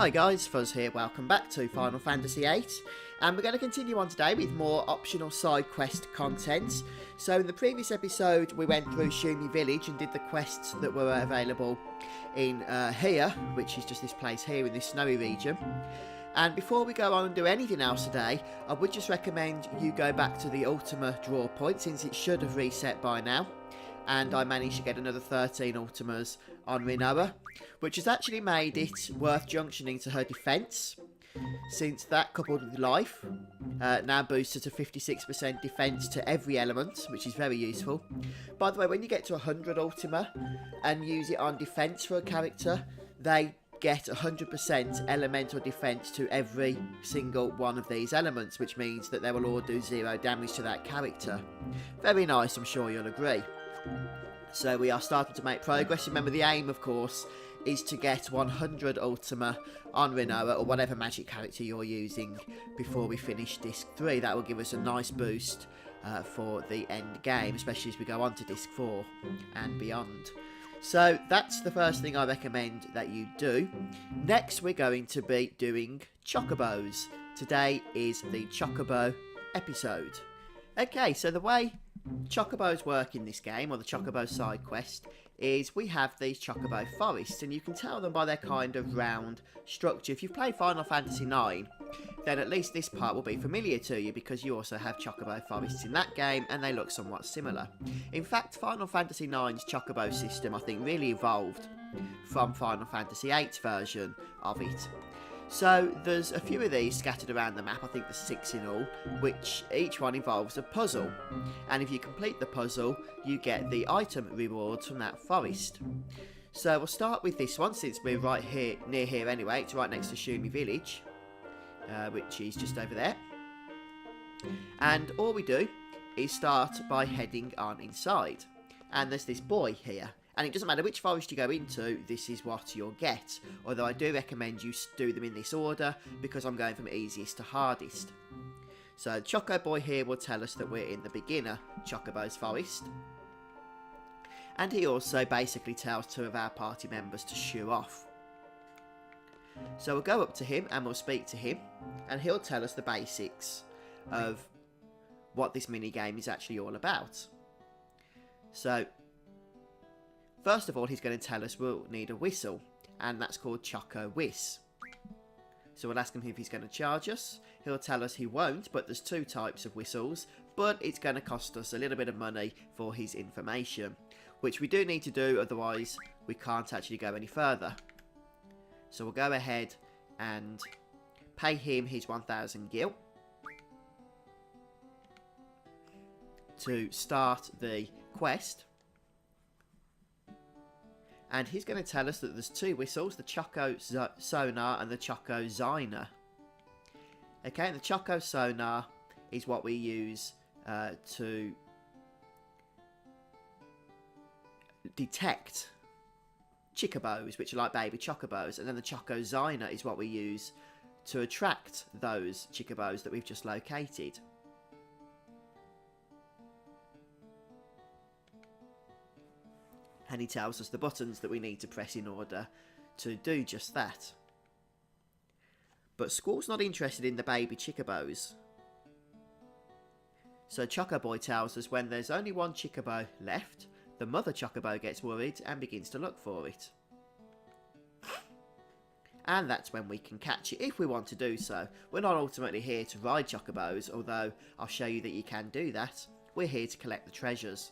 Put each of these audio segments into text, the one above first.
Hi guys, Fuzz here, welcome back to Final Fantasy VIII, and we're going to continue on today with more optional side quest content. So in the previous episode we went through Shumi Village and did the quests that were available in here, which is just this place here in this snowy region. And before we go on and do anything else today, I would just recommend you go back to the Ultima draw point, since it should have reset by now. And I managed to get another 13 Ultimas on Rinoa, which has actually made it worth junctioning to her defence, since that, coupled with life, now boosts her to 56% defence to every element, which is very useful. By the way, when you get to 100 Ultima and use it on defence for a character, they get 100% elemental defence to every single one of these elements, which means that they will all do 0 damage to that character. Very nice, I'm sure you'll agree. So we are starting to make progress. Remember, the aim, of course, is to get 100 Ultima on Rinoa, or whatever magic character you're using, before we finish Disc 3. That will give us a nice boost for the end game, especially as we go on to Disc 4 and beyond. So that's the first thing I recommend that you do. Next, we're going to be doing Chocobos. Today is the Chocobo episode. Okay, so the way Chocobos work in this game, or the Chocobo side quest, is we have these Chocobo forests, and you can tell them by their kind of round structure. If you've played Final Fantasy IX, then at least this part will be familiar to you, because you also have Chocobo forests in that game, and they look somewhat similar. In fact, Final Fantasy IX's Chocobo system, I think, really evolved from Final Fantasy VIII's version of it. So there's a few of these scattered around the map. I think there's 6 in all, which each one involves a puzzle. And if you complete the puzzle, you get the item rewards from that forest. So we'll start with this one, since we're right here, near here anyway. It's right next to Shumi Village, which is just over there. And all we do is start by heading on inside. And there's this boy here. And it doesn't matter which forest you go into, this is what you'll get. Although I do recommend you do them in this order, because I'm going from easiest to hardest. So Choco Boy here will tell us that we're in the beginner Chocobo's forest. And he also basically tells 2 of our party members to shoo off. So we'll go up to him and we'll speak to him, and he'll tell us the basics of what this minigame is actually all about. So first of all, he's going to tell us we'll need a whistle, and that's called Choco Whiz. So we'll ask him if he's going to charge us. He'll tell us he won't, but there's 2 types of whistles, but it's going to cost us a little bit of money for his information, which we do need to do, otherwise we can't actually go any further. So we'll go ahead and pay him his 1,000 gil to start the quest. And he's going to tell us that there's 2 whistles, the Choco Sonar and the Choco Zyner. Okay, and the Choco Sonar is what we use to detect chocobos, which are like baby chocobos. And then the Choco Zyner is what we use to attract those chocobos that we've just located. And he tells us the buttons that we need to press in order to do just that. But Squall's not interested in the baby chocobos. So Chocoboy tells us when there's only 1 chocobo left, the mother chocobo gets worried and begins to look for it. And that's when we can catch it, if we want to do so. We're not ultimately here to ride chocobos, although I'll show you that you can do that. We're here to collect the treasures.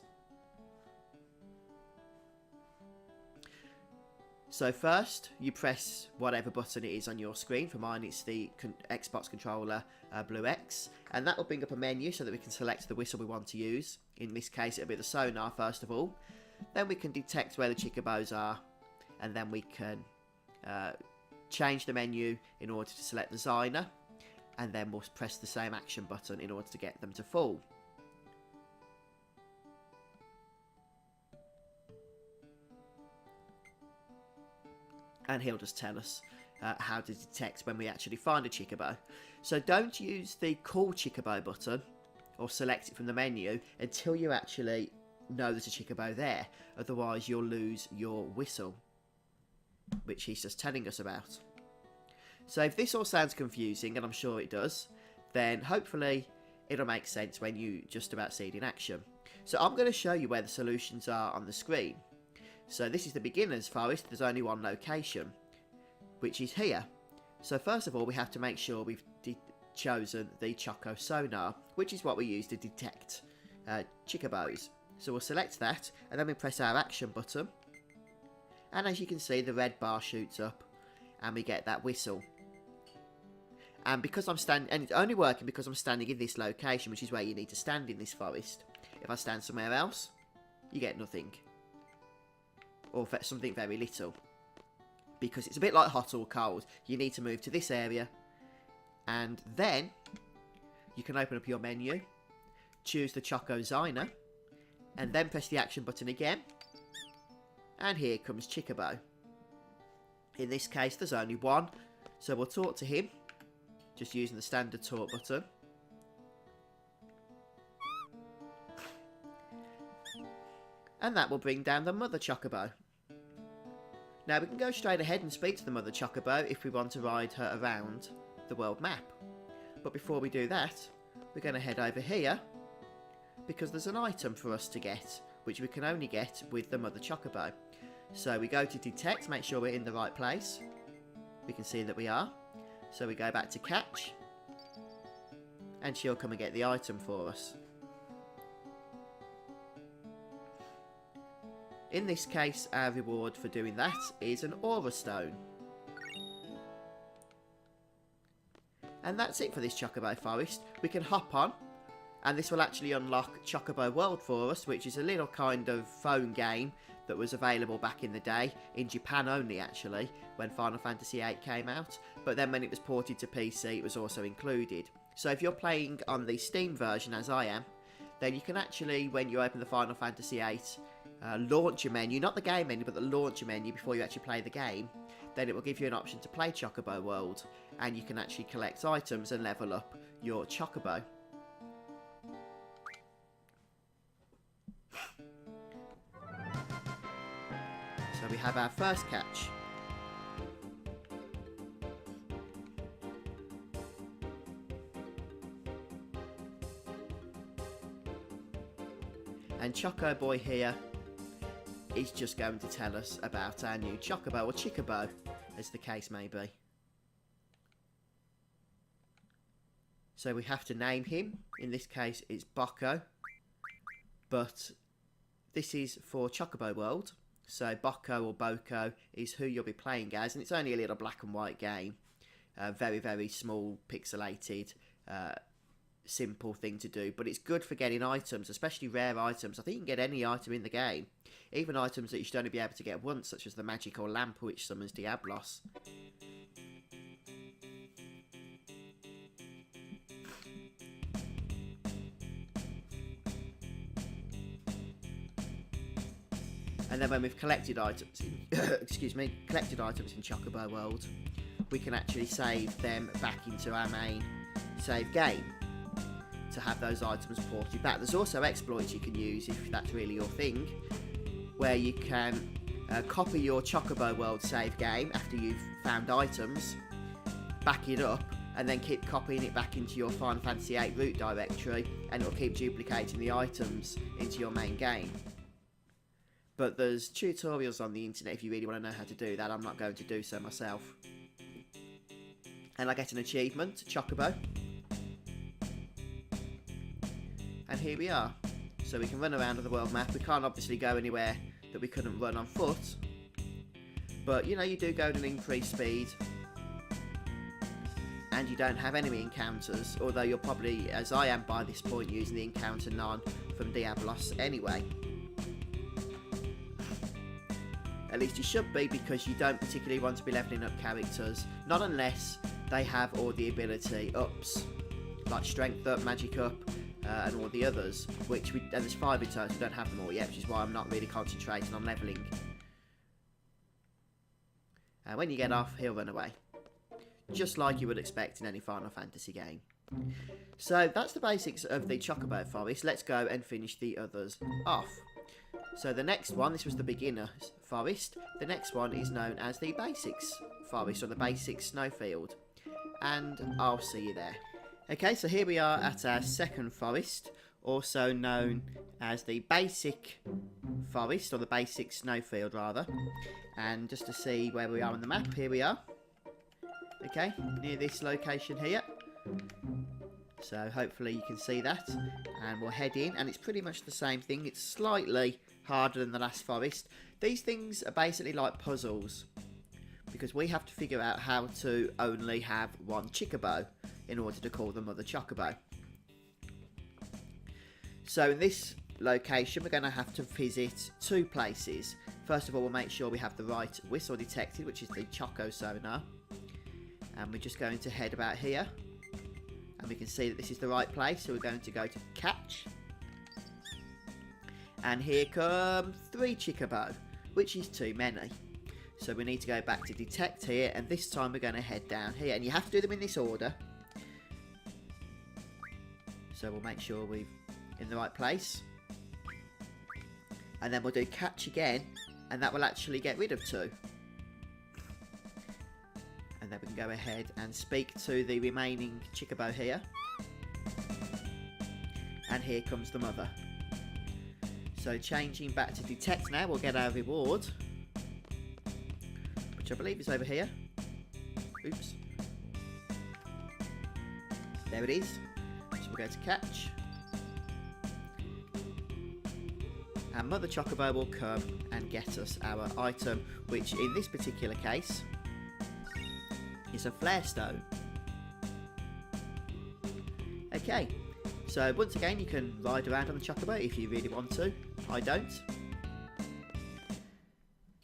So first, you press whatever button it is on your screen. For mine, it's the Xbox controller blue X. And that will bring up a menu so that we can select the whistle we want to use. In this case, it'll be the sonar first of all. Then we can detect where the chocobos are. And then we can change the menu in order to select the Zyner. And then we'll press the same action button in order to get them to fall. And he'll just tell us how to detect when we actually find a chocobo. So don't use the Call Chocobo button or select it from the menu until you actually know there's a chocobo there. Otherwise you'll lose your whistle, which he's just telling us about. So if this all sounds confusing, and I'm sure it does, then hopefully it'll make sense when you just about see it in action. So I'm going to show you where the solutions are on the screen. So this is the beginner's forest. There's only one location, which is here. So first of all, we have to make sure we've chosen the Choco Sonar, which is what we use to detect Chocobos. So we'll select that, and then we press our action button. And as you can see, the red bar shoots up, and we get that whistle. And because I'm standing, and it's only working because I'm standing in this location, which is where you need to stand in this forest. If I stand somewhere else, you get nothing. Or something very little. Because it's a bit like hot or cold. You need to move to this area. And then, you can open up your menu. Choose the Choco Ziner. And then press the action button again. And here comes Chocobo. In this case, there's only one. So we'll talk to him. Just using the standard talk button. And that will bring down the mother Chocobo. Now we can go straight ahead and speak to the mother Chocobo if we want to ride her around the world map. But before we do that, we're going to head over here because there's an item for us to get, which we can only get with the mother Chocobo. So we go to detect, make sure we're in the right place. We can see that we are. So we go back to catch, and she'll come and get the item for us. In this case, our reward for doing that is an Aura Stone. And that's it for this Chocobo Forest. We can hop on, and this will actually unlock Chocobo World for us, which is a little kind of phone game that was available back in the day, in Japan only actually, when Final Fantasy VIII came out, but then when it was ported to PC it was also included. So if you're playing on the Steam version, as I am, then you can actually, when you open the Final Fantasy VIII launcher menu, not the game menu, but the launcher menu before you actually play the game, then it will give you an option to play Chocobo World, and you can actually collect items and level up your Chocobo. So we have our first catch. And Choco Boy here is just going to tell us about our new Chocobo, or Chocobo, as the case may be. So we have to name him. In this case it's Bocco, but this is for Chocobo World. So Bocco or Boko is who you'll be playing as, and it's only a little black and white game. Very, very small, pixelated, simple thing to do, but it's good for getting items, especially rare items. I think you can get any item in the game, even items that you should only be able to get once, such as the magical lamp which summons Diablos. And then when we've collected items in, collected items in Chocobo World, we can actually save them back into our main save game to have those items ported back. There's also exploits you can use if that's really your thing, where you can copy your Chocobo World save game after you've found items, back it up, and then keep copying it back into your Final Fantasy VIII root directory, and it'll keep duplicating the items into your main game. But there's tutorials on the internet if you really want to know how to do that. I'm not going to do so myself. And I get an achievement, Chocobo. And here we are. So we can run around on the world map. We can't obviously go anywhere that we couldn't run on foot. But, you know, you do go at an increased speed. And you don't have enemy encounters. Although you're probably, as I am by this point, using the encounter none from Diablos anyway. At least you should be, because you don't particularly want to be levelling up characters. Not unless they have all the ability ups. Like Strength Up, Magic Up, and all the others. And there's 5 in total, we don't have them all yet, which is why I'm not really concentrating on levelling. And when you get off, he'll run away. Just like you would expect in any Final Fantasy game. So that's the basics of the Chocobo Forest. Let's go and finish the others off. So the next one, this was the beginner's forest. The next one is known as the basics forest or the basic snowfield, and I'll see you there. Okay, so here we are at our second forest, also known as the basic forest, or the basic snowfield rather. And just to see where we are on the map, here we are. Okay, near this location here. So hopefully you can see that. And we'll head in, and it's pretty much the same thing. It's slightly harder than the last forest. These things are basically like puzzles, because we have to figure out how to only have one Chocobo in order to call the mother Chocobo. So in this location we're going to have to visit two places. First of all, we'll make sure we have the right whistle detected, which is the Choco sonar. And we're just going to head about here. And we can see that this is the right place, so we're going to go to catch. And here come 3 Chocobo, which is too many. So we need to go back to detect here, and this time we're going to head down here. And you have to do them in this order. So we'll make sure we're in the right place. And then we'll do catch again, and that will actually get rid of 2. And then we can go ahead and speak to the remaining Chocobo here. And here comes the mother. So changing back to detect now, we'll get our reward, which I believe is over here. Oops. There it is. So we'll go to catch. And Mother Chocobo will come and get us our item, which in this particular case is a flare stone. Okay, so once again you can ride around on the Chocobo if you really want to. I don't.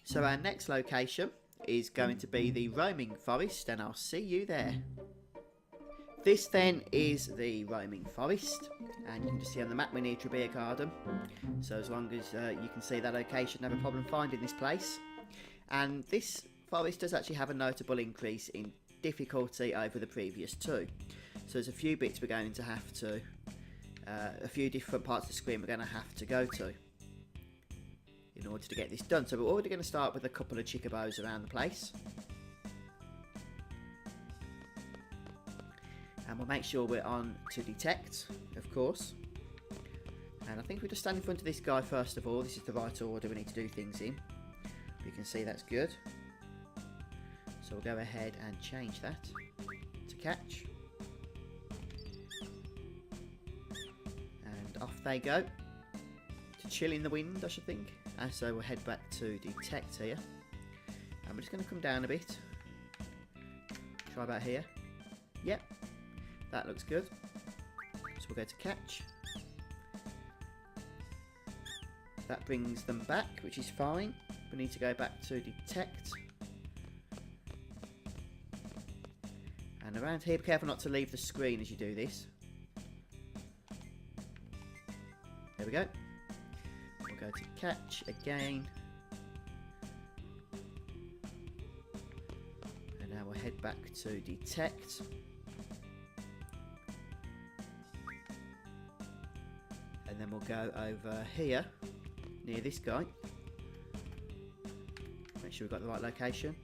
So our next location is going to be the roaming forest, and I'll see you there. This then is the roaming forest, and you can just see on the map we're near Beer Garden. So as long as you can see that location, have a problem finding this place. And this forest does actually have a notable increase in difficulty over the previous 2. So there's a few bits we're going to have to, a few different parts of the screen we're going to have to go to in order to get this done. So we're already going to start with a couple of Chocobos around the place. And we'll make sure we're on to detect, of course. And I think we just stand in front of this guy first of all. This is the right order we need to do things in. You can see that's good. So we'll go ahead and change that to catch. And off they go. To chill in the wind, I should think. And so we'll head back to detect here. And we're just going to come down a bit. Try about here. Yep. That looks good. So we'll go to catch. That brings them back, which is fine. We need to go back to detect. And around here, be careful not to leave the screen as you do this. There we go. We'll go to catch again. And now we'll head back to detect. And then we'll go over here, near this guy. Make sure we've got the right location.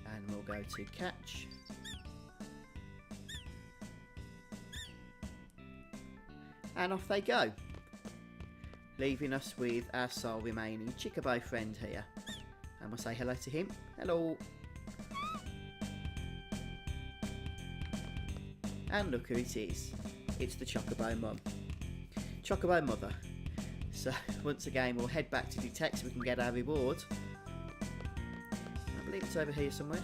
And we'll go to catch. And off they go. Leaving us with our sole remaining Chocobo friend here. And we'll say hello to him. Hello. And look who it is. It's the Chocobo mum. Chocobo mother. So once again we'll head back to detect so we can get our reward. I believe it's over here somewhere.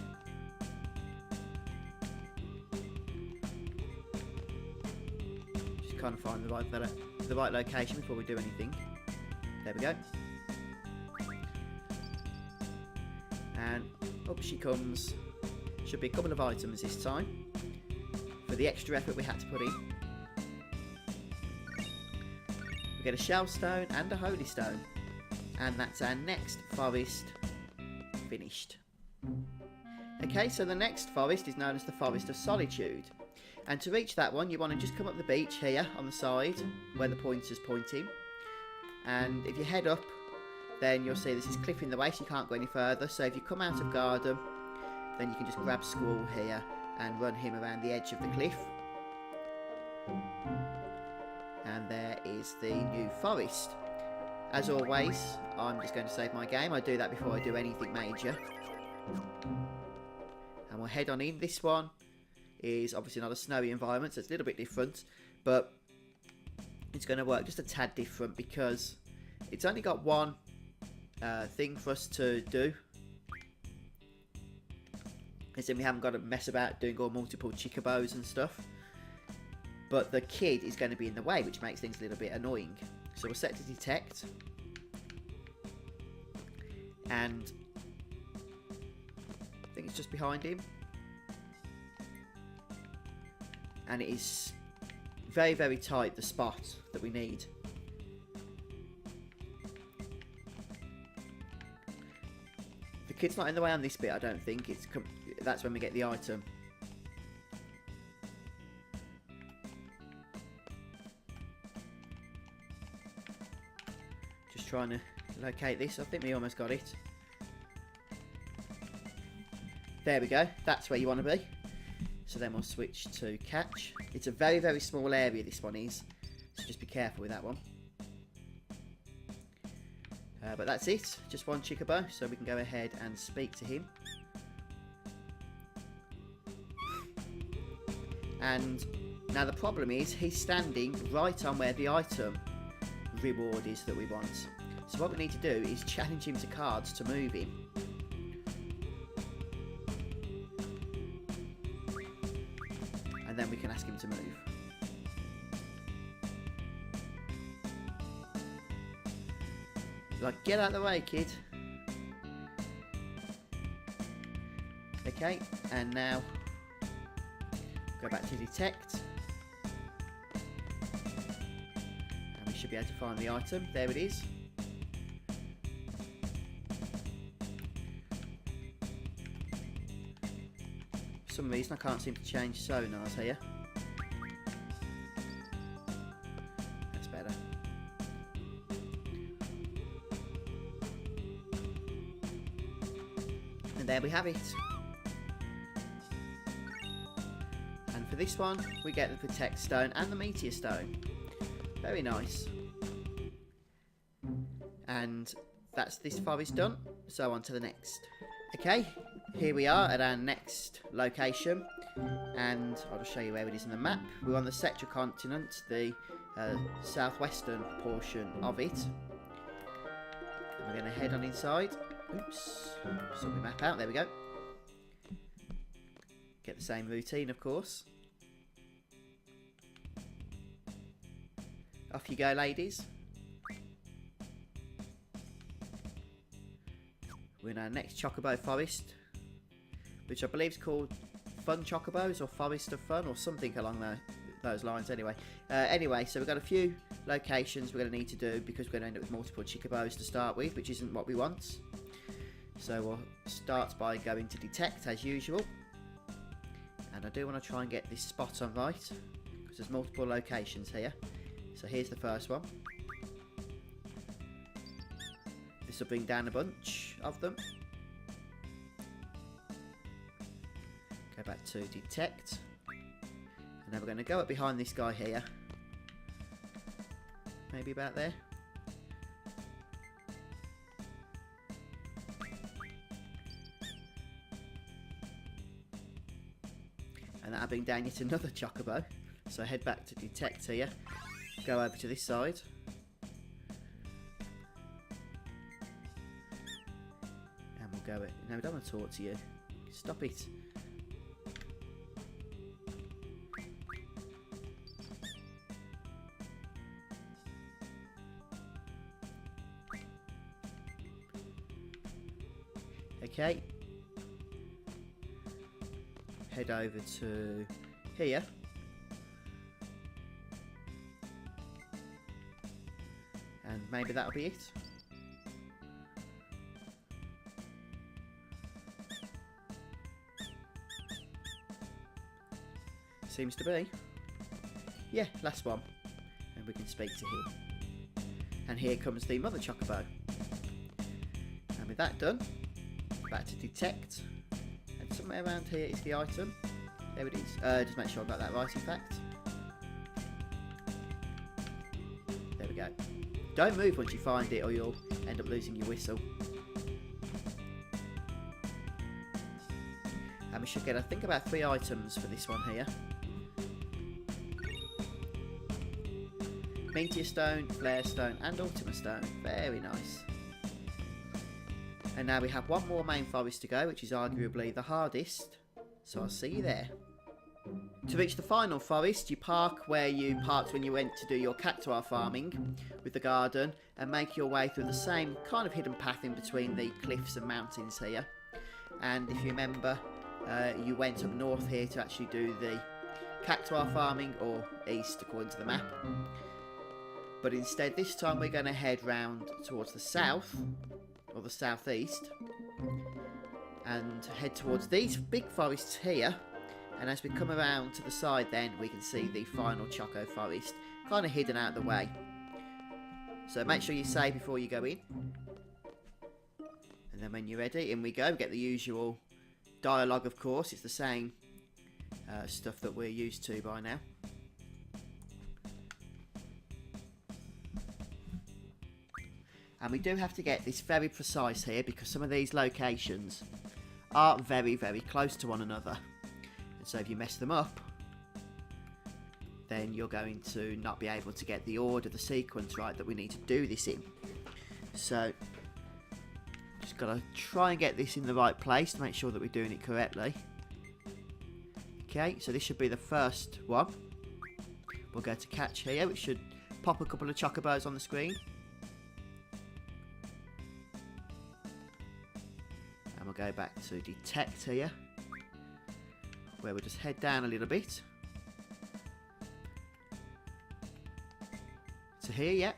Just kind of find the right location before we do anything. There we go. And up she comes. Should be a couple of items this time, for the extra effort we had to put in. We get a shell stone and a holy stone, and that's our next forest finished. Okay, so the next forest is known as the Forest of Solitude, and to reach that one you want to just come up the beach here on the side where the pointer's pointing, and if you head up then you'll see this is cliff in the way, so you can't go any further. So if you come out of garden, then you can just grab Squirrel here and run him around the edge of the cliff. And there is the new forest. As always, I'm just going to save my game. I do that before I do anything major. And we'll head on in. This one is obviously not a snowy environment, so it's a little bit different. But it's going to work just a tad different because it's only got one thing for us to do. As in we haven't got to mess about doing all multiple chocobos and stuff. But the kid is going to be in the way, which makes things a little bit annoying. So we'll set to detect. And I think it's just behind him. And it is very, very tight, the spot that we need. The kid's not in the way on this bit, I don't think. That's when we get the item. Just trying to locate this. I think we almost got it. There we go. That's where you want to be. So then we'll switch to catch. It's a very, very small area, this one is. So just be careful with that one. But that's it. Just one Chocobo. So we can go ahead and speak to him. And now the problem is he's standing right on where the item reward is that we want. So what we need to do is challenge him to cards to move him. And then we can ask him to move. Like, get out of the way, kid. Okay, and now go back to detect. And we should be able to find the item. There it is. For some reason I can't seem to change sonars here. That's better. And there we have it. And for this one, we get the Protect Stone and the Meteor Stone. Very nice. And that's this forest done. So on to the next. Okay, here we are at our next location. And I'll just show you where it is in the map. We're on the Cetra continent, the southwestern portion of it. And we're going to head on inside. Oops, sort the map out, there we go. Get the same routine, of course. Off you go, ladies. We're in our next Chocobo Forest, which I believe is called Fun Chocobos or Forest of Fun or something along those lines anyway. Anyway, so we've got a few locations we're going to need to do because we're going to end up with multiple Chocobos to start with, which isn't what we want. So we'll start by going to detect as usual. And I do want to try and get this spot on right because there's multiple locations here. So here's the first one. This will bring down a bunch of them. Go back to detect. And now we're going to go up behind this guy here. Maybe about there. And that'll bring down yet another Chocobo. So head back to detect here. Go over to this side. And we'll go it. No, I don't want to talk to you. Stop it. Okay. Head over to here. And maybe that'll be it. Seems to be. Yeah, last one. And we can speak to him. And here comes the mother Chocobo. that done, back to detect, and somewhere around here is the item. There it is. Just make sure I got that right, in fact. There we go. Don't move once you find it or you'll end up losing your whistle. And we should get, I think, about 3 items for this one here. Meteor Stone, Flare Stone and Ultima Stone. Very nice. And now we have one more main forest to go, which is arguably the hardest. So I'll see you there. To reach the final forest, you park where you parked when you went to do your cactuar farming with the garden, and make your way through the same kind of hidden path in between the cliffs and mountains here. And if you remember, you went up north here to actually do the cactuar farming, or east according to the map. But instead this time we're going to head round towards the south, or the southeast, and head towards these big forests here. And as we come around to the side then, we can see the final Choco Forest, kind of hidden out of the way. So make sure you save before you go in. And then when you're ready, in we go. We get the usual dialogue, of course. It's the same stuff that we're used to by now. And we do have to get this very precise here, because some of these locations are very, very close to one another. And so if you mess them up, then you're going to not be able to get the order, the sequence right that we need to do this in. So just got to try and get this in the right place to make sure that we're doing it correctly. Okay, so this should be the first one. We'll go to catch here, which should pop a couple of chocobos on the screen. And we'll go back to detect here, where we'll just head down a little bit. To here, yeah.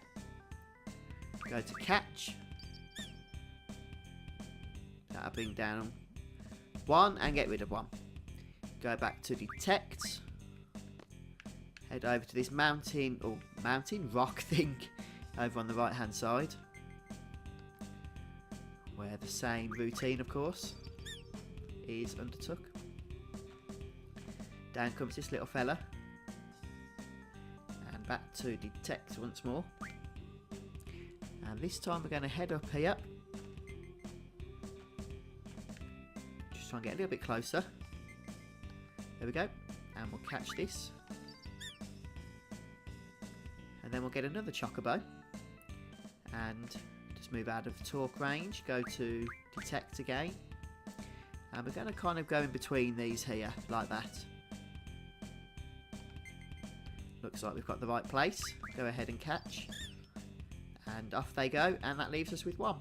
Go to catch. That'll bring down 1 and get rid of 1. Go back to detect. Head over to this mountain, or rock thing over on the right hand side, where the same routine, of course, is undertook. Down comes this little fella. And back to detect once more. And this time we're going to head up here. Just try and get a little bit closer. There we go. And we'll catch this. And then we'll get another chocobo. And just move out of talk range. Go to detect again. And we're going to kind of go in between these here, like that. Looks like we've got the right place. Go ahead and catch. And off they go, and that leaves us with 1.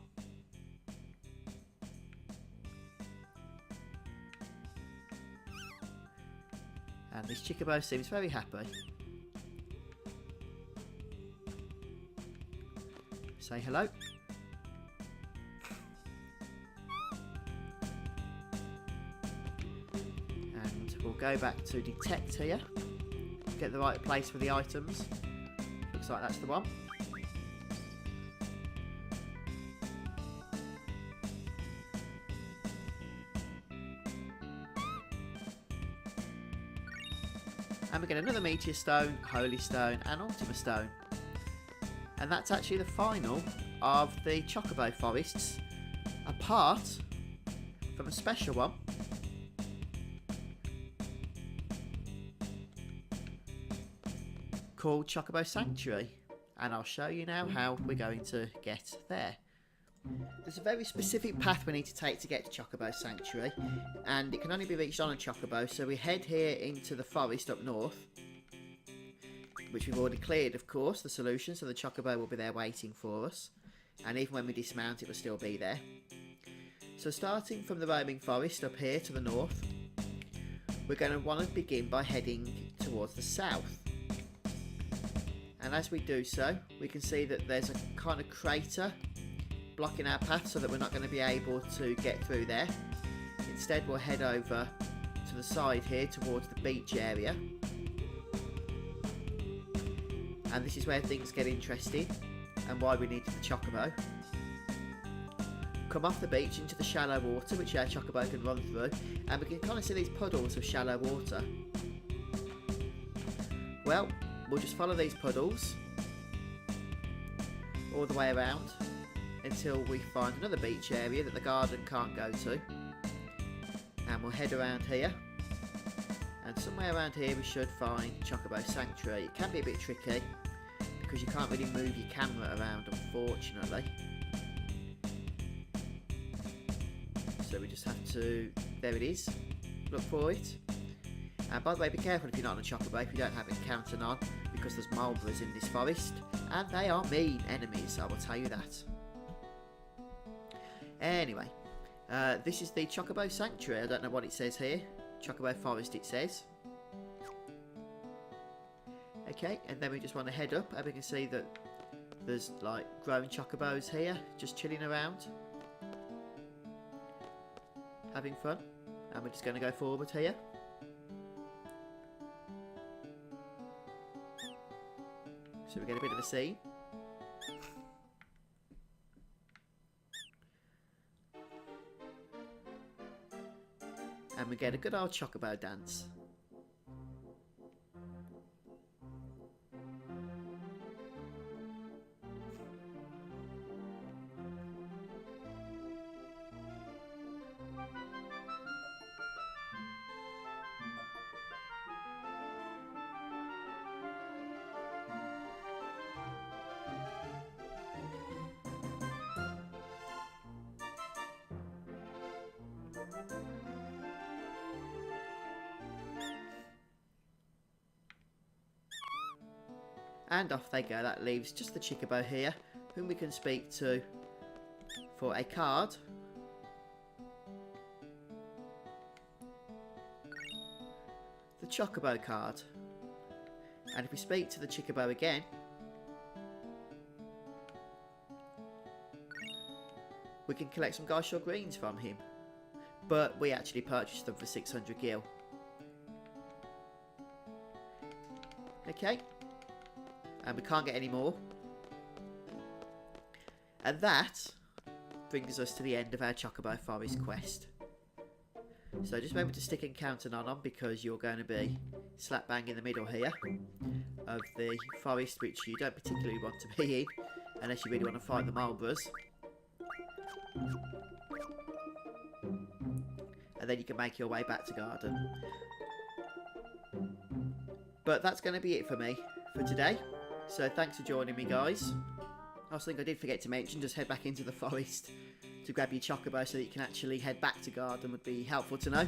And this chocobo seems very happy. Say hello. And we'll go back to detect here. Get the right place for the items. Looks like that's the one. And we get another Meteor Stone, Holy Stone and Ultima Stone. And that's actually the final of the Chocobo Forests, apart from a special one. Called Chocobo Sanctuary, and I'll show you now how we're going to get there. There's a very specific path we need to take to get to Chocobo Sanctuary, and it can only be reached on a chocobo, so we head here into the forest up north, which we've already cleared, of course, the solution, so the chocobo will be there waiting for us, and even when we dismount it will still be there. So starting from the roaming forest up here to the north, we're going to want to begin by heading towards the south. And as we do so, we can see that there's a kind of crater blocking our path so that we're not going to be able to get through there. Instead, we'll head over to the side here towards the beach area. And this is where things get interesting and why we needed the chocobo. come off the beach into the shallow water, which our Chocobo can run through, and we can kind of see these puddles of shallow water. Well, we'll just follow these puddles all the way around until we find another beach area that the garden can't go to, and we'll head around here, and somewhere around here we should find Chocobo Sanctuary. It can be a bit tricky because you can't really move your camera around, unfortunately. So we just have to, there it is, look for it. And by the way, be careful if you're not on a Chocobo, if you don't have Encounter on, because there's mulberries in this forest, and they are mean enemies, I will tell you that. Anyway, this is the Chocobo Sanctuary. I don't know what it says here. Chocobo Forest it says. Okay, and then we just want to head up, and we can see that there's like growing Chocobos here, just chilling around, having fun. And we're just going to go forward here. So we get a bit of a scene. And we get a good old Chocobo dance. And off they go. That leaves just the Chocobo here, whom we can speak to for a card. The Chocobo card. And if we speak to the Chocobo again, we can collect some Garshore Greens from him. But we actually purchased them for 600 gil. Okay. And we can't get any more. And that brings us to the end of our Chocobo Forest quest. So just remember to stick Encounter on because you're going to be slap bang in the middle here of the forest, which you don't particularly want to be in unless you really want to fight the mulberries. And then you can make your way back to garden. But that's going to be it for me for today. So thanks for joining me, guys. I think I did forget to mention, just head back into the forest to grab your Chocobo so that you can actually head back to garden would be helpful to know.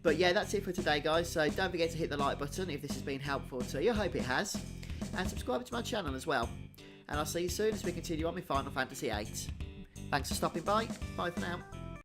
But yeah, that's it for today, guys. So don't forget to hit the like button if this has been helpful to you. I hope it has. And subscribe to my channel as well. And I'll see you soon as we continue on with Final Fantasy VIII. Thanks for stopping by. Bye for now.